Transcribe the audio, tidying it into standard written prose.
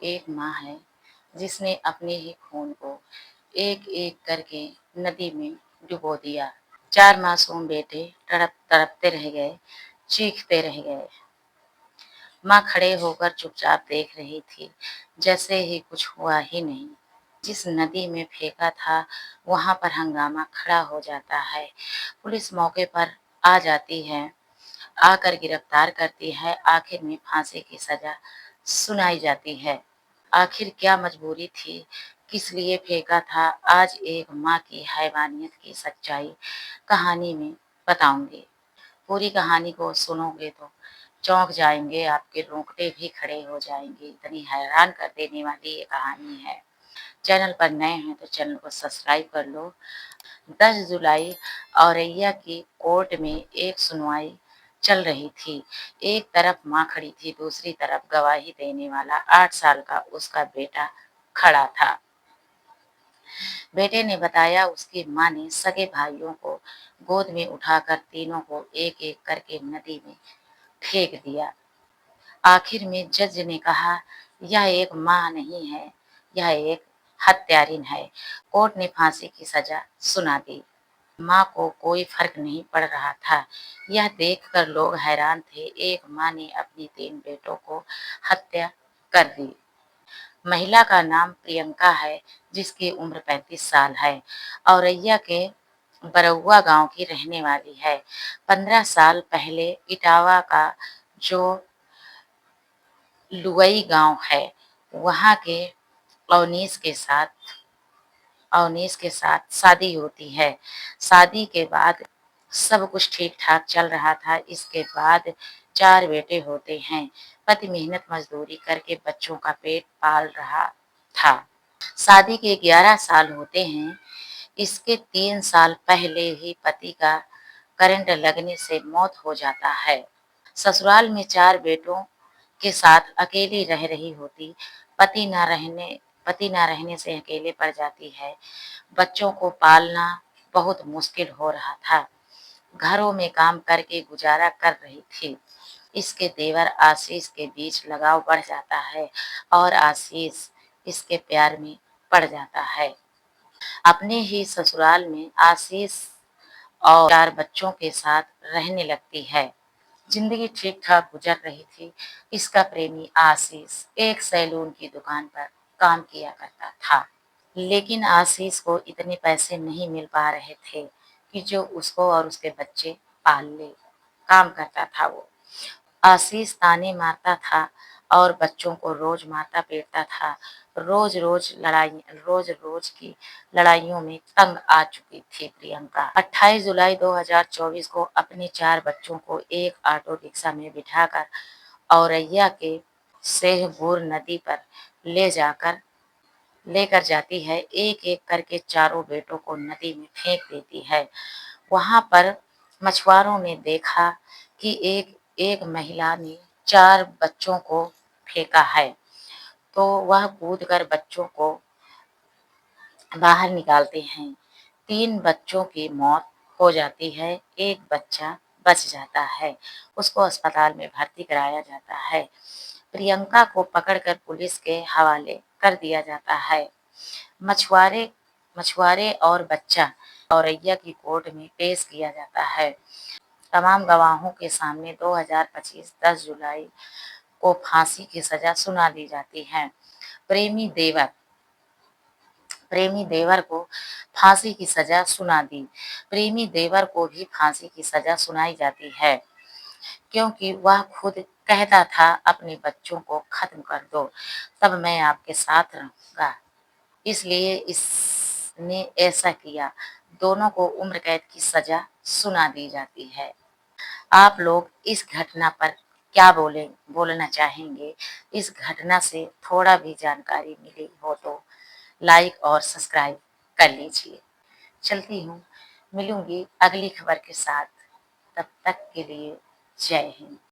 एक माँ है जिसने अपने ही खून को एक-एक करके नदी में डुबो दिया। 4 मासूम बेटे तड़पते रह गए, चीखते रह गए। माँ खड़े होकर चुपचाप देख रही थी, जैसे ही कुछ हुआ ही नहीं। जिस नदी में फेंका था, वहाँ पर हंगामा खड़ा हो जाता है। पुलिस मौके पर आ जाती है, आकर गिरफ्तार करती है, आखिर में फांसी की सजा सुनाई जाती है। आखिर क्या मजबूरी थी, किस लिए फेंका था, आज एक माँ की हैवानियत की सच्चाई कहानी में बताऊंगी। पूरी कहानी को सुनोगे तो चौंक जाएंगे, आपके रोंगटे भी खड़े हो जाएंगे, इतनी हैरान कर देने वाली ये कहानी है। चैनल पर नए हैं तो चैनल को सब्सक्राइब कर लो। 10 जुलाई औरैया की कोर्ट में एक सुनवाई चल रही थी। एक तरफ माँ खड़ी थी, दूसरी तरफ गवाही देने वाला 8 साल का उसका बेटा खड़ा था। बेटे ने बताया उसकी माँ ने सगे भाइयों को गोद में उठाकर तीनों को एक-एक करके नदी में फेंक दिया। आखिर में जज ने कहा, यह एक माँ नहीं है, यह एक हत्यारिन है। कोर्ट ने फांसी की सजा सुना दी। माँ को कोई फर्क नहीं पड़ रहा था। यह देखकर लोग हैरान थे, एक माँ ने अपनी 3 बेटों को हत्या कर दी। महिला का नाम प्रियंका है, जिसकी उम्र 35 साल है। औरैया के बरौआ गांव की रहने वाली है। 15 साल पहले इटावा का जो लुवई गांव है, वहां के अवनीश के साथ शादी होती है। शादी के बाद सब कुछ ठीक ठाक चल रहा था। इसके बाद 4 बेटे होते हैं। पति मेहनत मजदूरी करके बच्चों का पेट पाल रहा था। शादी के 11 साल होते हैं। इसके 3 साल पहले ही पति का करंट लगने से मौत हो जाता है। ससुराल में 4 बेटों के साथ अकेली रह रही होती। पति पति ना रहने से अकेले पड़ जाती है। बच्चों को पालना बहुत मुश्किल हो रहा था। घरों में काम करके गुजारा कर रही थी। इसके देवर आशीष के बीच लगाव बढ़ जाता है और आशीष इसके प्यार में पड़ जाता है। अपने ही ससुराल में आशीष और 4 बच्चों के साथ रहने लगती है। जिंदगी ठीक ठाक गुजर रही थी। इसका प्रेमी आशीष एक सैलून की दुकान पर काम किया करता था। लेकिन आशीष को इतने पैसे नहीं मिल पा रहे थे कि जो उसको और उसके बच्चे पाल ले। काम करता था वो। आशीष ताने मारता था और बच्चों को रोज मारता पीटता था। रोज रोज की लड़ाइयों में तंग आ चुकी थी प्रियंका। 28 जुलाई 2024 को अपने 4 बच्चों को एक ऑटो रिक्शा में बिठाकर औरैया के सेहबूर नदी पर लेकर जाती है। एक-एक करके चारों बेटों को नदी में फेंक देती है। वहां पर मछुआरों ने देखा कि एक एक महिला ने 4 बच्चों को फेंका है, तो वह कूदकर बच्चों को बाहर निकालते हैं। 3 बच्चों की मौत हो जाती है, एक बच्चा बच जाता है। उसको अस्पताल में भर्ती कराया जाता है। प्रियंका को पकड़कर पुलिस के हवाले कर दिया जाता है। मछुआरे मछुआरे और बच्चा औरैया की कोर्ट में पेश किया जाता है। तमाम गवाहों के सामने 2025 10 जुलाई को फांसी की सजा सुना दी जाती है। प्रेमी देवर प्रेमी देवर को फांसी की सजा सुना दी। प्रेमी देवर को भी फांसी की सजा सुनाई जाती है, क्योंकि वह खुद कहता था अपने बच्चों को खत्म कर दो, तब मैं आपके साथ रहूंगा। इसलिए इसने ऐसा किया। दोनों को उम्र कैद की सजा सुना दी जाती है। आप लोग इस घटना पर क्या बोलना चाहेंगे? इस घटना से थोड़ा भी जानकारी मिली हो तो लाइक और सब्सक्राइब कर लीजिए। चलती हूँ, मिलूंगी अगली खबर के साथ। तब तक के लिए जय हिंद।